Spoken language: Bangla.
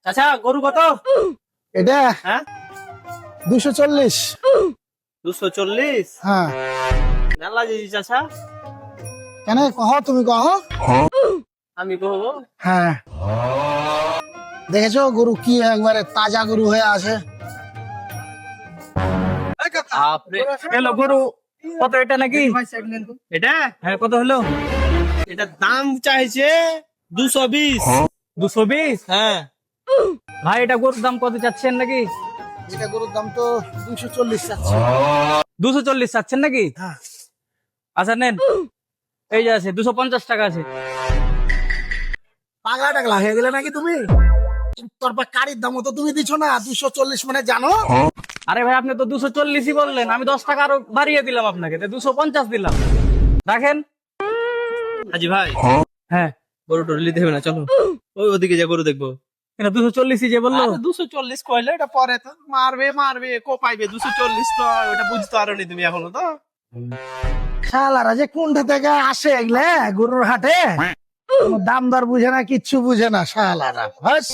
আচ্ছা গরু কত? এটা হ্যাঁ 240। 240। হ্যাঁ মেলা দিয়েছি চাচা। কেন কহ, তুমি কহ। আমি কহবো। হ্যাঁ দেখেছো গরু কি একবারে তাজা গরু হয়ে আছে। আপনি হলো গরু কত এটা নাকি? এটা হ্যাঁ কত হলো? এটা দাম চাইছে 220। 220? হ্যাঁ ভাই এটা গরুর দাম কত চাচ্ছেন নাকি? এটা গরুর দাম তো 240 চাচ্ছে। 240 চাচ্ছেন নাকি? হ্যাঁ। আচ্ছা নেন, এই যে আছে 250 টাকা আছে। পাগলা টাগলা হয়ে গেলে নাকি তুমি? তোর পা কারির দামও তো তুমি দিছো না, 240 মানে জানো। আরে ভাই আপনি তো 240ই বললেন, আমি 10 টাকা আরো বাড়িয়ে দিলাম আপনাকে, 250 দিলাম। রাখেন। হাজি ভাই হ্যাঁ গরু টরু নিতে হবে না, চলো ওই ওদিকে যা গরু দেখবো। কেন 240ই যে বললো? 240 কইলে এটা পরে তো মারবে মারবে কোপাইবে। 240 তো ওটা বুঝতে পারো নি তুমি এখনো তো। শালারা যে কোনটা থেকে আসে এগুলা গরুর হাটে, কোনো দাম দর বুঝে না, কিচ্ছু বুঝে না শালারা। হাস।